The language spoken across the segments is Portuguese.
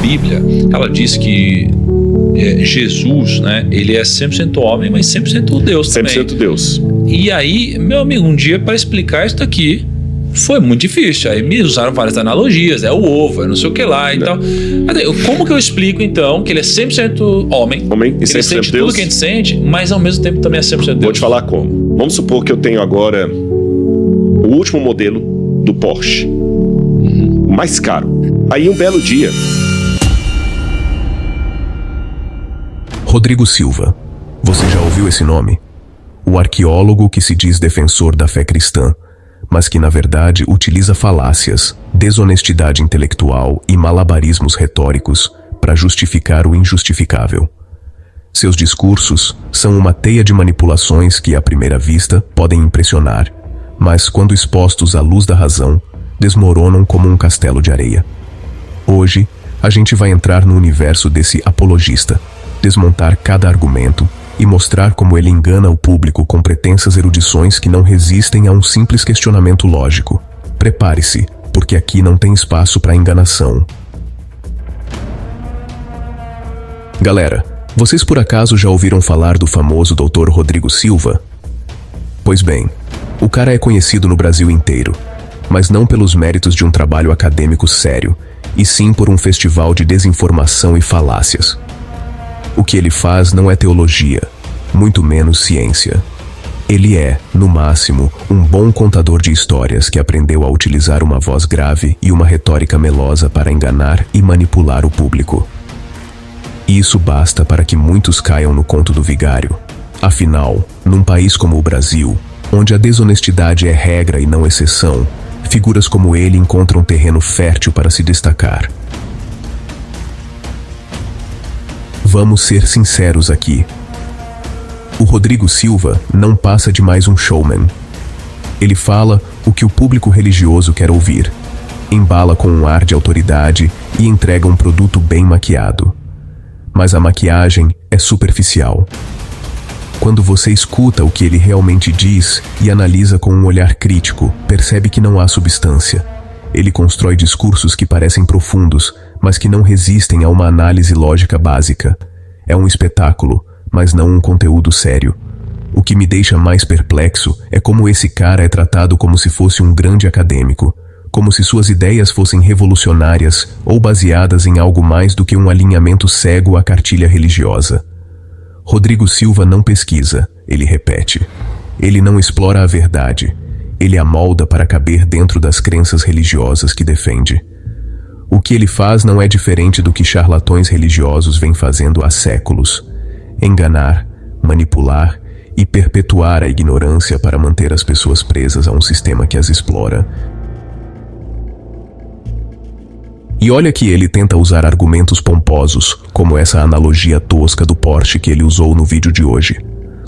Bíblia, ela diz que Jesus, né, ele é 100% homem, mas 100% Deus também. 100% Deus. E aí, meu amigo, um dia para explicar isso daqui foi muito difícil. Aí me usaram várias analogias, o ovo, não sei o que lá e tal. Como que eu explico então que ele é 100% homem e 100% ele sente Deus? tudo que a gente sente, mas ao mesmo tempo também é 100% Deus? Vou te falar como. Vamos supor que eu tenho agora o último modelo do Porsche, o mais caro. Aí um belo dia, Rodrigo Silva. Você já ouviu esse nome? O arqueólogo que se diz defensor da fé cristã, mas que na verdade utiliza falácias, desonestidade intelectual e malabarismos retóricos para justificar o injustificável. Seus discursos são uma teia de manipulações que, à primeira vista, podem impressionar, mas quando expostos à luz da razão, desmoronam como um castelo de areia. Hoje, a gente vai entrar no universo desse apologista, desmontar cada argumento e mostrar como ele engana o público com pretensas erudições que não resistem a um simples questionamento lógico. Prepare-se, porque aqui não tem espaço para enganação. Galera, vocês por acaso já ouviram falar do famoso Dr. Rodrigo Silva? Pois bem, o cara é conhecido no Brasil inteiro, mas não pelos méritos de um trabalho acadêmico sério, e sim por um festival de desinformação e falácias. O que ele faz não é teologia, muito menos ciência. Ele é, no máximo, um bom contador de histórias que aprendeu a utilizar uma voz grave e uma retórica melosa para enganar e manipular o público. Isso basta para que muitos caiam no conto do vigário. Afinal, num país como o Brasil, onde a desonestidade é regra e não exceção, figuras como ele encontram terreno fértil para se destacar. Vamos ser sinceros aqui. O Rodrigo Silva não passa de mais um showman. Ele fala o que o público religioso quer ouvir, embala com um ar de autoridade e entrega um produto bem maquiado. Mas a maquiagem é superficial. Quando você escuta o que ele realmente diz e analisa com um olhar crítico, percebe que não há substância. Ele constrói discursos que parecem profundos, mas que não resistem a uma análise lógica básica. É um espetáculo, mas não um conteúdo sério. O que me deixa mais perplexo é como esse cara é tratado como se fosse um grande acadêmico, como se suas ideias fossem revolucionárias ou baseadas em algo mais do que um alinhamento cego à cartilha religiosa. Rodrigo Silva não pesquisa, ele repete. Ele não explora a verdade, ele a molda para caber dentro das crenças religiosas que defende. O que ele faz não é diferente do que charlatões religiosos vêm fazendo há séculos: enganar, manipular e perpetuar a ignorância para manter as pessoas presas a um sistema que as explora. E olha que ele tenta usar argumentos pomposos, como essa analogia tosca do Porsche que ele usou no vídeo de hoje.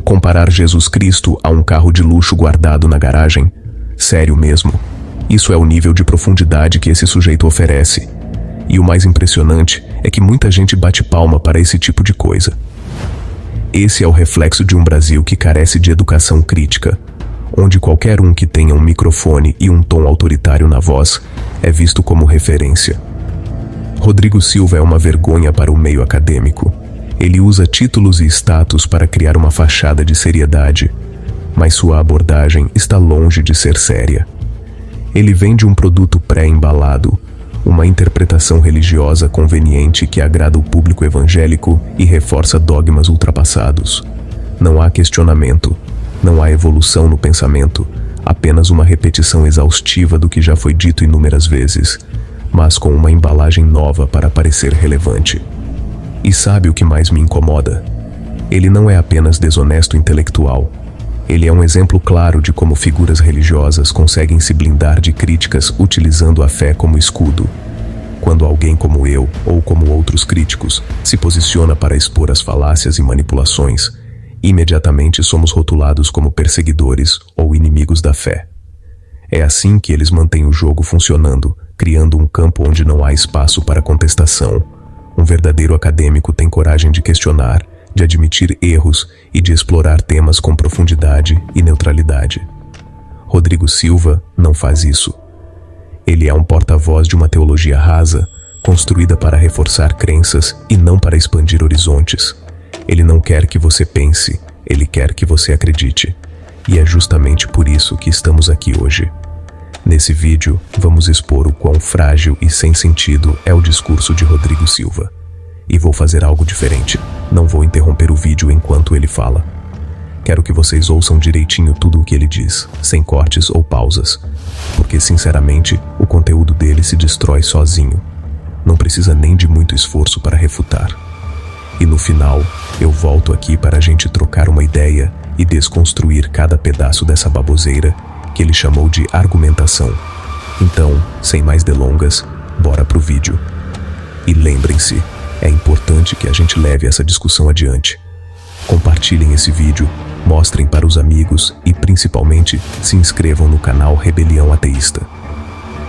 Comparar Jesus Cristo a um carro de luxo guardado na garagem? Sério mesmo? Isso é o nível de profundidade que esse sujeito oferece. E o mais impressionante é que muita gente bate palma para esse tipo de coisa. Esse é o reflexo de um Brasil que carece de educação crítica, onde qualquer um que tenha um microfone e um tom autoritário na voz é visto como referência. Rodrigo Silva é uma vergonha para o meio acadêmico. Ele usa títulos e status para criar uma fachada de seriedade, mas sua abordagem está longe de ser séria. Ele vende um produto pré-embalado, uma interpretação religiosa conveniente que agrada o público evangélico e reforça dogmas ultrapassados. Não há questionamento, não há evolução no pensamento, apenas uma repetição exaustiva do que já foi dito inúmeras vezes, mas com uma embalagem nova para parecer relevante. E sabe o que mais me incomoda? Ele não é apenas desonesto intelectual. Ele é um exemplo claro de como figuras religiosas conseguem se blindar de críticas utilizando a fé como escudo. Quando alguém como eu, ou como outros críticos, se posiciona para expor as falácias e manipulações, imediatamente somos rotulados como perseguidores ou inimigos da fé. É assim que eles mantêm o jogo funcionando, criando um campo onde não há espaço para contestação. Um verdadeiro acadêmico tem coragem de questionar, de admitir erros e de explorar temas com profundidade e neutralidade. Rodrigo Silva não faz isso. Ele é um porta-voz de uma teologia rasa, construída para reforçar crenças e não para expandir horizontes. Ele não quer que você pense, ele quer que você acredite. E é justamente por isso que estamos aqui hoje. Nesse vídeo, vamos expor o quão frágil e sem sentido é o discurso de Rodrigo Silva. E vou fazer algo diferente. Não vou interromper o vídeo enquanto ele fala. Quero que vocês ouçam direitinho tudo o que ele diz, sem cortes ou pausas. Porque, sinceramente, o conteúdo dele se destrói sozinho. Não precisa nem de muito esforço para refutar. E no final, eu volto aqui para a gente trocar uma ideia e desconstruir cada pedaço dessa baboseira que ele chamou de argumentação. Então, sem mais delongas, bora pro vídeo. E lembrem-se, é importante que a gente leve essa discussão adiante. Compartilhem esse vídeo, mostrem para os amigos e, principalmente, se inscrevam no canal Rebelião Ateísta.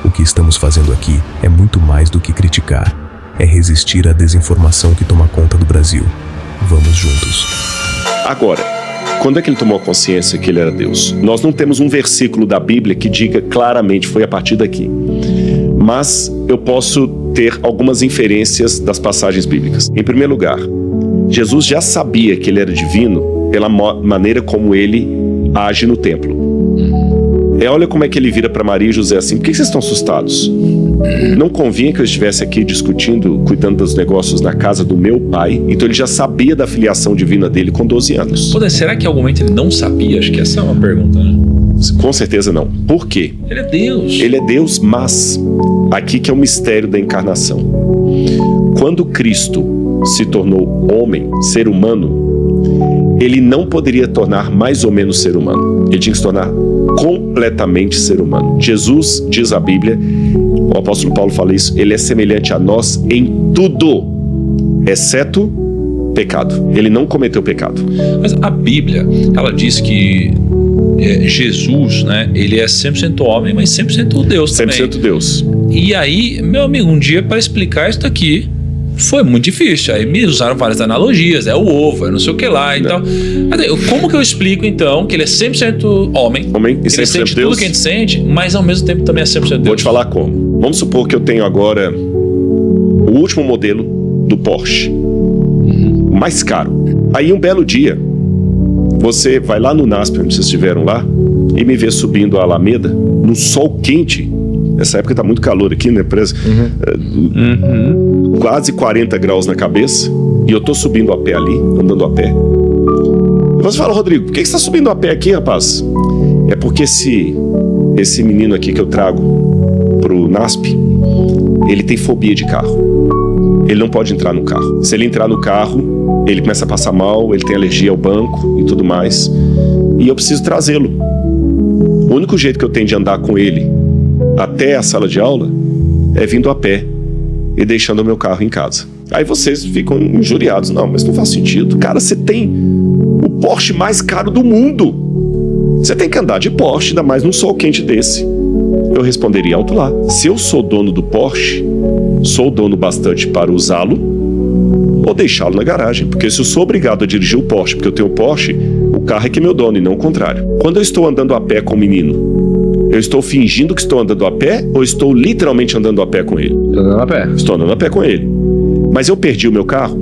O que estamos fazendo aqui é muito mais do que criticar, é resistir à desinformação que toma conta do Brasil. Vamos juntos. Agora, quando é que ele tomou consciência que ele era Deus? Nós não temos um versículo da Bíblia que diga claramente, foi a partir daqui. Mas eu posso ter algumas inferências das passagens bíblicas. Em primeiro lugar, Jesus já sabia que ele era divino pela maneira como ele age no templo. Olha como é que ele vira para Maria e José assim: por que vocês estão assustados? Não convinha que eu estivesse aqui discutindo, cuidando dos negócios na casa do meu pai? Então ele já sabia da filiação divina dele com 12 anos. Pô, será que em algum momento ele não sabia? Acho que essa é uma pergunta, né? Com certeza não. Por quê? Ele é Deus. Ele é Deus, mas aqui que é o mistério da encarnação. Quando Cristo se tornou homem, ser humano, ele não poderia tornar mais ou menos ser humano. Ele tinha que se tornar completamente ser humano. Jesus, diz a Bíblia, o apóstolo Paulo fala isso, ele é semelhante a nós em tudo, exceto pecado. Ele não cometeu pecado. Mas a Bíblia, ela diz que Jesus, né, ele é 100% homem, mas 100% Deus também. 100% Deus. E aí, meu amigo, um dia para explicar isso aqui foi muito difícil. Aí me usaram várias analogias, o ovo, não sei o que lá e tal. Mas aí, como que eu explico então que ele é 100% homem, e que ele sente Deus? tudo que a gente sente, mas ao mesmo tempo também é 100% Deus? Vou te falar como. Vamos supor que eu tenho agora o último modelo do Porsche, o mais caro. Aí um belo dia, você vai lá no NASP, onde vocês estiveram lá, e me vê subindo a Alameda, no sol quente. Nessa época tá muito calor aqui, né? Quase 40 graus na cabeça. E eu tô subindo a pé ali, andando a pé. E você fala: Rodrigo, por que você tá subindo a pé aqui, rapaz? É porque esse menino aqui que eu trago pro NASP, ele tem fobia de carro. Ele não pode entrar no carro. Se ele entrar no carro, ele começa a passar mal, ele tem alergia ao banco e tudo mais. E eu preciso trazê-lo. O único jeito que eu tenho de andar com ele até a sala de aula é vindo a pé e deixando o meu carro em casa. Aí vocês ficam injuriados: não, mas não faz sentido. Cara, você tem o Porsche mais caro do mundo. Você tem que andar de Porsche, ainda mais num sol quente desse. Eu responderia alto lá: se eu sou dono do Porsche, sou dono bastante para usá-lo ou deixá-lo na garagem. Porque se eu sou obrigado a dirigir o Porsche porque eu tenho o Porsche, o carro é que é meu dono e não o contrário. Quando eu estou andando a pé com o menino, eu estou fingindo que estou andando a pé ou estou literalmente andando a pé com ele? Estou andando a pé. Estou andando a pé com ele. Mas eu perdi o meu carro?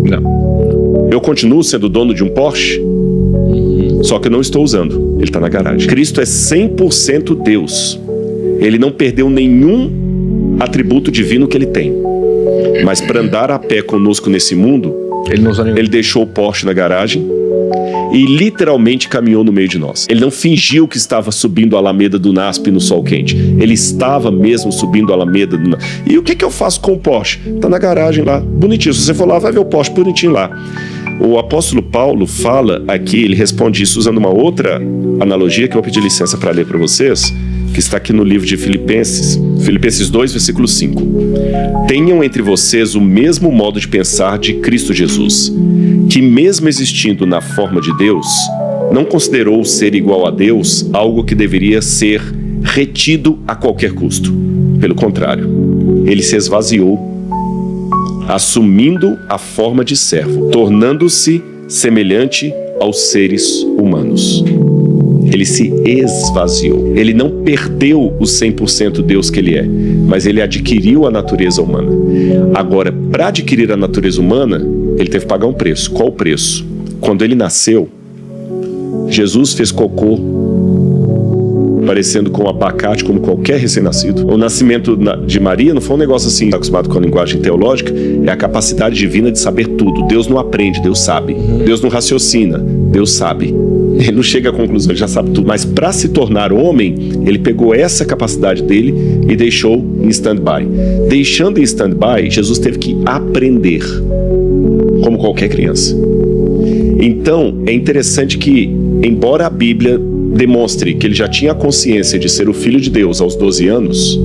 Não. Eu continuo sendo dono de um Porsche? Só que eu não estou usando. Ele está na garagem. Cristo é 100% Deus. Ele não perdeu nenhum atributo divino que ele tem. Mas para andar a pé conosco nesse mundo, Ele não usa nenhum. ele deixou o Porsche na garagem e literalmente caminhou no meio de nós. Ele não fingiu que estava subindo a Alameda do NASP no sol quente. Ele estava mesmo subindo a Alameda do NASP. E o que eu faço com o Porsche? Está na garagem lá, bonitinho. Se você for lá, vai ver o Porsche bonitinho lá. O apóstolo Paulo fala aqui, ele responde isso usando uma outra analogia que eu vou pedir licença para ler para vocês, que está aqui no livro de Filipenses 2, versículo 5. Tenham entre vocês o mesmo modo de pensar de Cristo Jesus, que mesmo existindo na forma de Deus, não considerou ser igual a Deus algo que deveria ser retido a qualquer custo. Pelo contrário, ele se esvaziou, assumindo a forma de servo, tornando-se semelhante aos seres humanos. Ele se esvaziou. Ele não perdeu o 100% Deus que ele é, mas ele adquiriu a natureza humana. Agora, para adquirir a natureza humana, ele teve que pagar um preço. Qual o preço? Quando ele nasceu, Jesus fez cocô parecendo com um abacate, como qualquer recém-nascido. O nascimento de Maria não foi um negócio assim, acostumado com a linguagem teológica, é a capacidade divina de saber tudo. Deus não aprende, Deus sabe. Deus não raciocina, Deus sabe. Ele não chega à conclusão, ele já sabe tudo. Mas para se tornar homem, ele pegou essa capacidade dele e deixou em stand-by. Deixando em stand-by, Jesus teve que aprender, como qualquer criança. Então, é interessante que, embora a Bíblia demonstre que ele já tinha a consciência de ser o Filho de Deus aos 12 anos,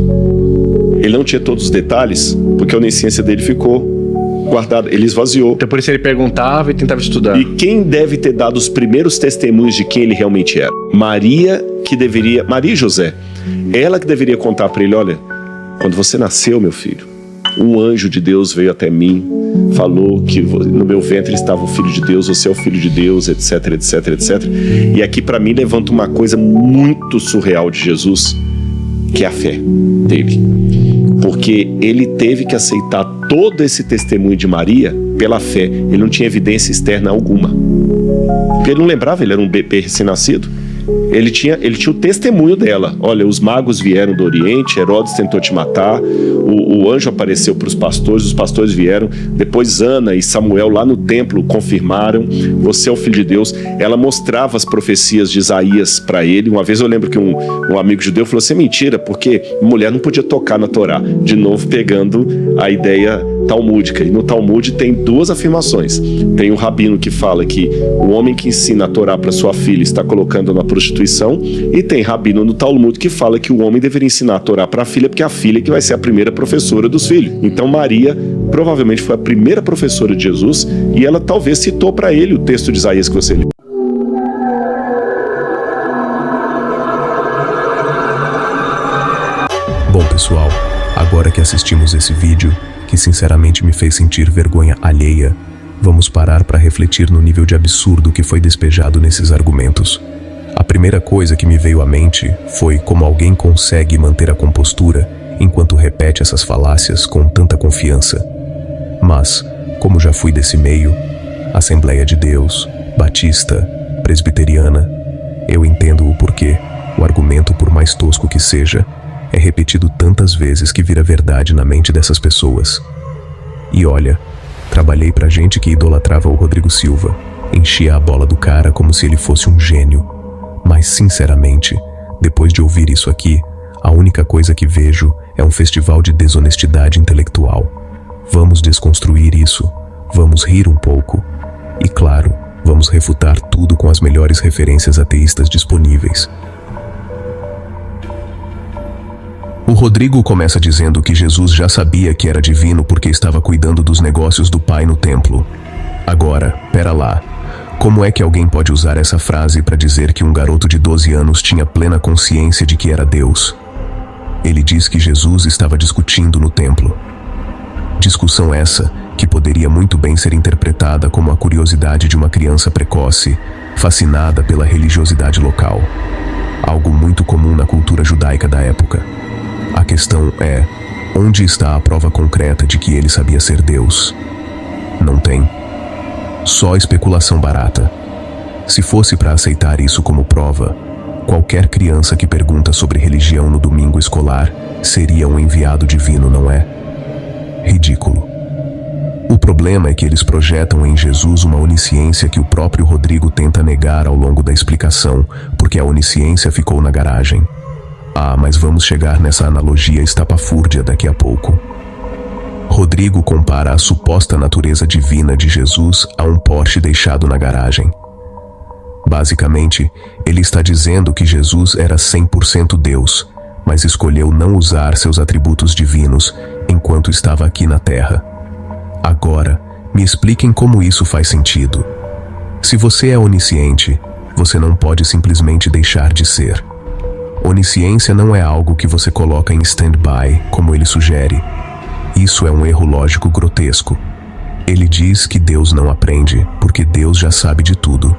ele não tinha todos os detalhes, porque a onisciência dele ficou guardada, ele esvaziou. Então por isso ele perguntava e tentava estudar. E quem deve ter dado os primeiros testemunhos de quem ele realmente era? Maria e José, ela que deveria contar para ele: olha, quando você nasceu, meu filho, um anjo de Deus veio até mim, falou que no meu ventre estava o Filho de Deus, você é o Filho de Deus, etc, etc, etc. E aqui para mim levanta uma coisa muito surreal de Jesus, que é a fé dele. Porque ele teve que aceitar todo esse testemunho de Maria pela fé. Ele não tinha evidência externa alguma. Porque ele não lembrava, ele era um bebê recém-nascido. Ele tinha o testemunho dela. Olha, os magos vieram do Oriente, Herodes tentou te matar, o anjo apareceu para os pastores vieram, depois Ana e Samuel lá no templo confirmaram: você é o Filho de Deus. Ela mostrava as profecias de Isaías para ele. Uma vez eu lembro que um amigo judeu falou assim: mentira, porque mulher não podia tocar na Torá. De novo pegando a ideia talmúdica. E no Talmud tem duas afirmações. Tem um rabino que fala que o homem que ensina a Torá para sua filha está colocando na prostituição, e tem rabino no Talmud que fala que o homem deveria ensinar a Torá para a filha, porque é a filha que vai ser a primeira professora dos filhos. Então Maria provavelmente foi a primeira professora de Jesus, e ela talvez citou para ele o texto de Isaías que você leu. Bom, pessoal, agora que assistimos esse vídeo, que sinceramente me fez sentir vergonha alheia, vamos parar para refletir no nível de absurdo que foi despejado nesses argumentos. A primeira coisa que me veio à mente foi como alguém consegue manter a compostura enquanto repete essas falácias com tanta confiança. Mas, como já fui desse meio, Assembleia de Deus, Batista, Presbiteriana, eu entendo o porquê. O argumento, por mais tosco que seja, é repetido tantas vezes que vira verdade na mente dessas pessoas. E olha, trabalhei pra gente que idolatrava o Rodrigo Silva, enchia a bola do cara como se ele fosse um gênio. Mas sinceramente, depois de ouvir isso aqui, a única coisa que vejo é um festival de desonestidade intelectual. Vamos desconstruir isso, vamos rir um pouco e, claro, vamos refutar tudo com as melhores referências ateístas disponíveis. O Rodrigo começa dizendo que Jesus já sabia que era divino porque estava cuidando dos negócios do Pai no templo. Agora, pera lá. Como é que alguém pode usar essa frase para dizer que um garoto de 12 anos tinha plena consciência de que era Deus? Ele diz que Jesus estava discutindo no templo. Discussão essa que poderia muito bem ser interpretada como a curiosidade de uma criança precoce, fascinada pela religiosidade local. Algo muito comum na cultura judaica da época. A questão é, onde está a prova concreta de que ele sabia ser Deus? Não tem. Só especulação barata. Se fosse para aceitar isso como prova, qualquer criança que pergunta sobre religião no domingo escolar seria um enviado divino, não é? Ridículo. O problema é que eles projetam em Jesus uma onisciência que o próprio Rodrigo tenta negar ao longo da explicação, porque a onisciência ficou na garagem. Ah, mas vamos chegar nessa analogia estapafúrdia daqui a pouco. Rodrigo compara a suposta natureza divina de Jesus a um Porsche deixado na garagem. Basicamente, ele está dizendo que Jesus era 100% Deus, mas escolheu não usar seus atributos divinos enquanto estava aqui na Terra. Agora, me expliquem como isso faz sentido. Se você é onisciente, você não pode simplesmente deixar de ser. Onisciência não é algo que você coloca em stand-by, como ele sugere. Isso é um erro lógico grotesco. Ele diz que Deus não aprende, porque Deus já sabe de tudo.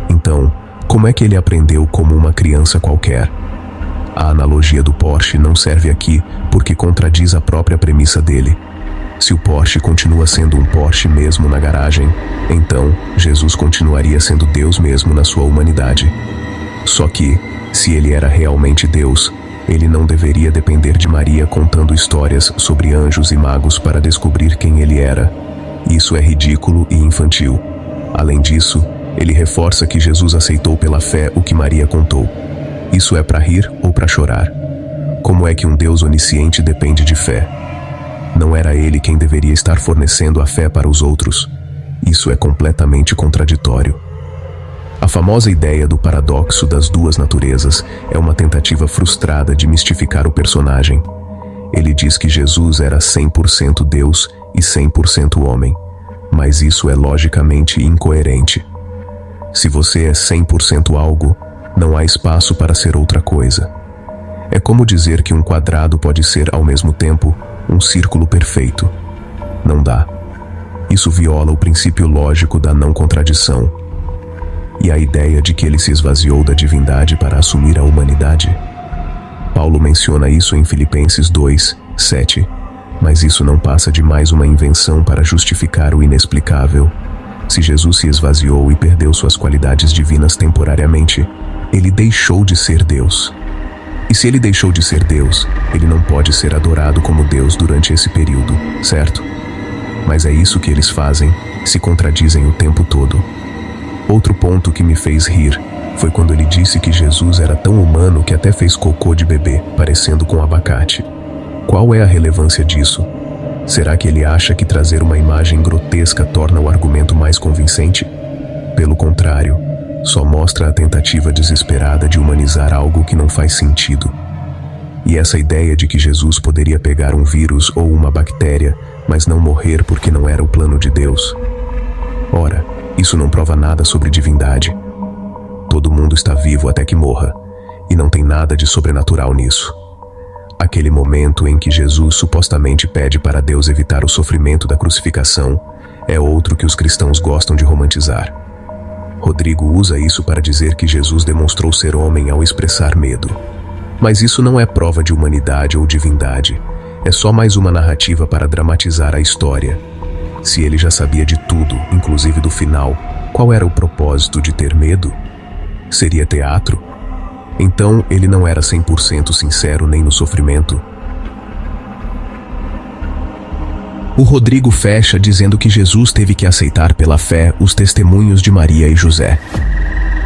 Então, Como é que ele aprendeu como uma criança qualquer? A analogia do Porsche não serve aqui porque contradiz a própria premissa dele. Se o Porsche continua sendo um Porsche mesmo na garagem, então Jesus continuaria sendo Deus mesmo na sua humanidade. Só que, se ele era realmente Deus, ele não deveria depender de Maria contando histórias sobre anjos e magos para descobrir quem ele era. Isso é ridículo e infantil. Além disso, ele reforça que Jesus aceitou pela fé o que Maria contou. Isso é para rir ou para chorar? Como é que um Deus onisciente depende de fé? Não era ele quem deveria estar fornecendo a fé para os outros? Isso é completamente contraditório. A famosa ideia do paradoxo das duas naturezas é uma tentativa frustrada de mistificar o personagem. Ele diz que Jesus era 100% Deus e 100% homem, mas isso é logicamente incoerente. Se você é 100% algo, não há espaço para ser outra coisa. É como dizer que um quadrado pode ser, ao mesmo tempo, um círculo perfeito. Não dá. Isso viola o princípio lógico da não contradição. E a ideia de que ele se esvaziou da divindade para assumir a humanidade? Paulo menciona isso em Filipenses 2:7, mas isso não passa de mais uma invenção para justificar o inexplicável. Se Jesus se esvaziou e perdeu suas qualidades divinas temporariamente, ele deixou de ser Deus. E se ele deixou de ser Deus, ele não pode ser adorado como Deus durante esse período, certo? Mas é isso que eles fazem, se contradizem o tempo todo. Outro ponto que me fez rir foi quando ele disse que Jesus era tão humano que até fez cocô de bebê, parecendo com abacate. Qual é a relevância disso? Será que ele acha que trazer uma imagem grotesca torna o argumento mais convincente? Pelo contrário, só mostra a tentativa desesperada de humanizar algo que não faz sentido. E essa ideia de que Jesus poderia pegar um vírus ou uma bactéria, mas não morrer porque não era o plano de Deus. Ora, isso não prova nada sobre divindade. Todo mundo está vivo até que morra, e não tem nada de sobrenatural nisso. Aquele momento em que Jesus supostamente pede para Deus evitar o sofrimento da crucificação é outro que os cristãos gostam de romantizar. Rodrigo usa isso para dizer que Jesus demonstrou ser homem ao expressar medo. Mas isso não é prova de humanidade ou divindade. É só mais uma narrativa para dramatizar a história. Se ele já sabia de tudo, inclusive do final, qual era o propósito de ter medo? Seria teatro? Então ele não era 100% sincero nem no sofrimento. O Rodrigo fecha dizendo que Jesus teve que aceitar pela fé os testemunhos de Maria e José.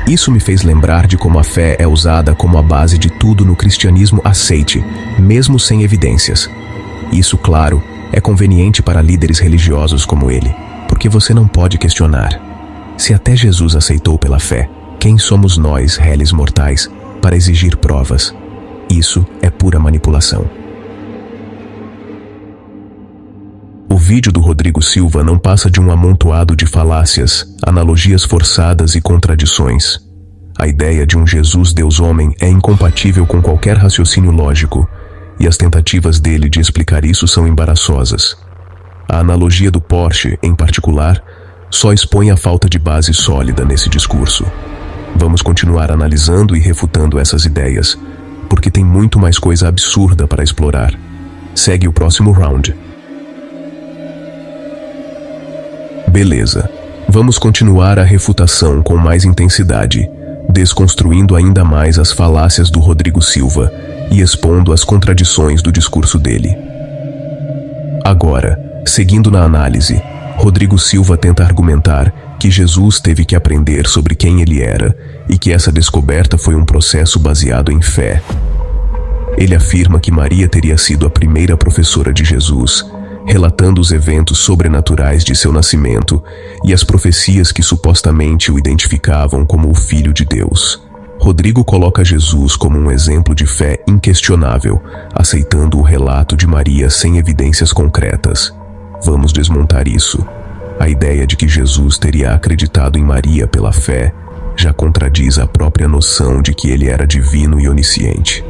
Isso me fez lembrar de como a fé é usada como a base de tudo no cristianismo aceite, mesmo sem evidências. Isso, claro, é conveniente para líderes religiosos como ele, porque você não pode questionar. Se até Jesus aceitou pela fé, quem somos nós, réis mortais, para exigir provas? Isso é pura manipulação. O vídeo do Rodrigo Silva não passa de um amontoado de falácias, analogias forçadas e contradições. A ideia de um Jesus Deus-homem é incompatível com qualquer raciocínio lógico, e as tentativas dele de explicar isso são embaraçosas. A analogia do Porsche, em particular, só expõe a falta de base sólida nesse discurso. Vamos continuar analisando e refutando essas ideias, porque tem muito mais coisa absurda para explorar. Segue o próximo round. Beleza. Vamos continuar a refutação com mais intensidade, desconstruindo ainda mais as falácias do Rodrigo Silva e expondo as contradições do discurso dele. Agora, seguindo na análise, Rodrigo Silva tenta argumentar que Jesus teve que aprender sobre quem ele era e que essa descoberta foi um processo baseado em fé. Ele afirma que Maria teria sido a primeira professora de Jesus, relatando os eventos sobrenaturais de seu nascimento e as profecias que supostamente o identificavam como o Filho de Deus. Rodrigo coloca Jesus como um exemplo de fé inquestionável, aceitando o relato de Maria sem evidências concretas. Vamos desmontar isso. A ideia de que Jesus teria acreditado em Maria pela fé já contradiz a própria noção de que ele era divino e onisciente.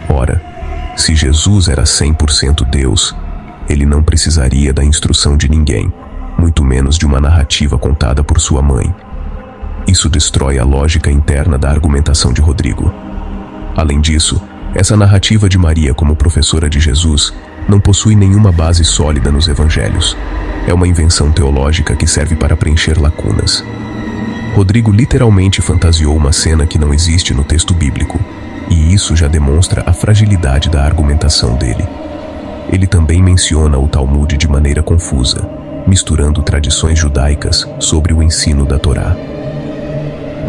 Ora, se Jesus era 100% Deus, ele não precisaria da instrução de ninguém, muito menos de uma narrativa contada por sua mãe. Isso destrói a lógica interna da argumentação de Rodrigo. Além disso, essa narrativa de Maria como professora de Jesus não possui nenhuma base sólida nos evangelhos. É uma invenção teológica que serve para preencher lacunas. Rodrigo literalmente fantasiou uma cena que não existe no texto bíblico, e isso já demonstra a fragilidade da argumentação dele. Ele também menciona o Talmud de maneira confusa, misturando tradições judaicas sobre o ensino da Torá.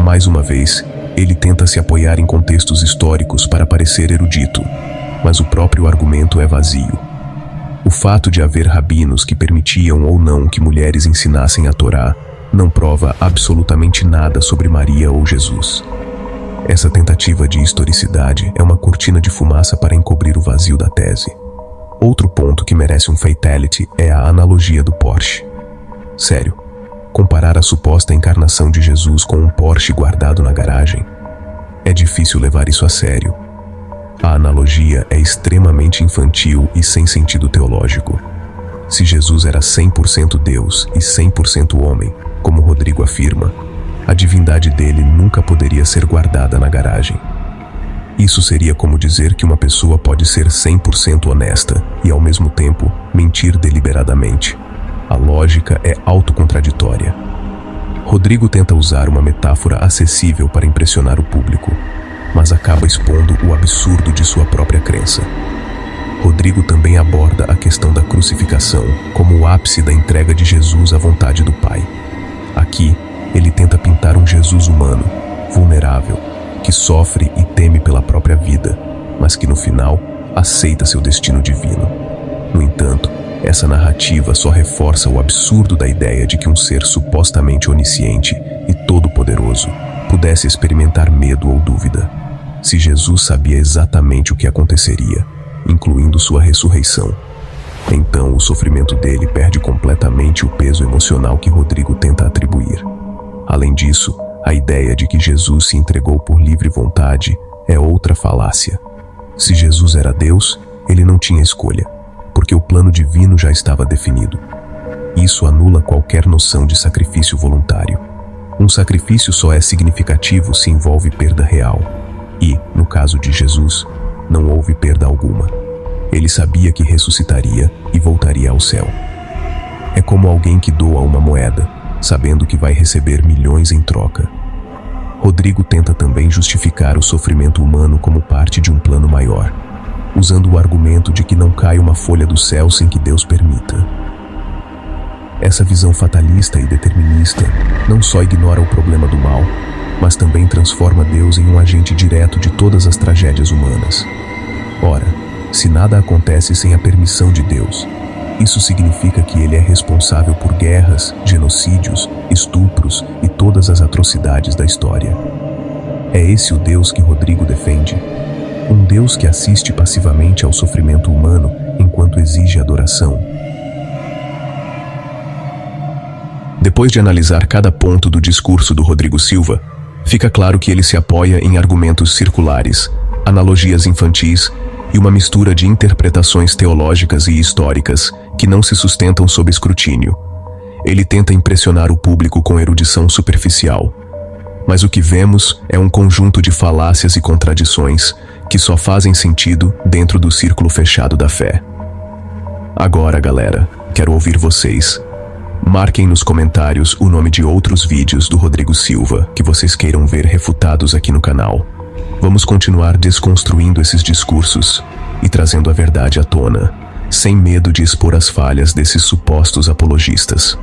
Mais uma vez, ele tenta se apoiar em contextos históricos para parecer erudito, mas o próprio argumento é vazio. O fato de haver rabinos que permitiam ou não que mulheres ensinassem a Torá não prova absolutamente nada sobre Maria ou Jesus. Essa tentativa de historicidade é uma cortina de fumaça para encobrir o vazio da tese. Outro ponto que merece um fatality é a analogia do Porsche. Sério, comparar a suposta encarnação de Jesus com um Porsche guardado na garagem? É difícil levar isso a sério. A analogia é extremamente infantil e sem sentido teológico. Se Jesus era 100% Deus e 100% homem, como Rodrigo afirma, a divindade dele nunca poderia ser guardada na garagem. Isso seria como dizer que uma pessoa pode ser 100% honesta e, ao mesmo tempo, mentir deliberadamente. A lógica é autocontraditória. Rodrigo tenta usar uma metáfora acessível para impressionar o público, mas acaba expondo o absurdo de sua própria crença. Rodrigo também aborda a questão da crucificação como o ápice da entrega de Jesus à vontade do Pai. Aqui, ele tenta pintar um Jesus humano, vulnerável, que sofre e teme pela própria vida, mas que no final aceita seu destino divino. No entanto, essa narrativa só reforça o absurdo da ideia de que um ser supostamente onisciente e todo-poderoso pudesse experimentar medo ou dúvida. Se Jesus sabia exatamente o que aconteceria, incluindo sua ressurreição, então o sofrimento dele perde completamente o peso emocional que Rodrigo tenta atribuir. Além disso, a ideia de que Jesus se entregou por livre vontade é outra falácia. Se Jesus era Deus, ele não tinha escolha, porque o plano divino já estava definido. Isso anula qualquer noção de sacrifício voluntário. Um sacrifício só é significativo se envolve perda real. E, no caso de Jesus, não houve perda alguma. Ele sabia que ressuscitaria e voltaria ao céu. É como alguém que doa uma moeda, sabendo que vai receber milhões em troca. Rodrigo tenta também justificar o sofrimento humano como parte de um plano maior, usando o argumento de que não cai uma folha do céu sem que Deus permita. Essa visão fatalista e determinista não só ignora o problema do mal, mas também transforma Deus em um agente direto de todas as tragédias humanas. Ora, se nada acontece sem a permissão de Deus, isso significa que ele é responsável por guerras, genocídios, estupros e todas as atrocidades da história. É esse o Deus que Rodrigo defende? Um Deus que assiste passivamente ao sofrimento humano enquanto exige adoração? Depois de analisar cada ponto do discurso do Rodrigo Silva, fica claro que ele se apoia em argumentos circulares, analogias infantis e uma mistura de interpretações teológicas e históricas que não se sustentam sob escrutínio. Ele tenta impressionar o público com erudição superficial, mas o que vemos é um conjunto de falácias e contradições que só fazem sentido dentro do círculo fechado da fé. Agora, galera, quero ouvir vocês. Marquem nos comentários o nome de outros vídeos do Rodrigo Silva que vocês queiram ver refutados aqui no canal. Vamos continuar desconstruindo esses discursos e trazendo a verdade à tona, sem medo de expor as falhas desses supostos apologistas.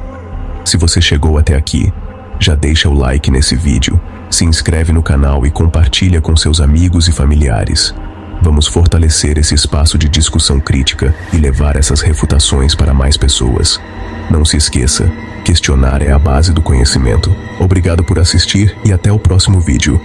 Se você chegou até aqui, já deixa o like nesse vídeo, se inscreve no canal e compartilha com seus amigos e familiares. Vamos fortalecer esse espaço de discussão crítica e levar essas refutações para mais pessoas. Não se esqueça, questionar é a base do conhecimento. Obrigado por assistir e até o próximo vídeo.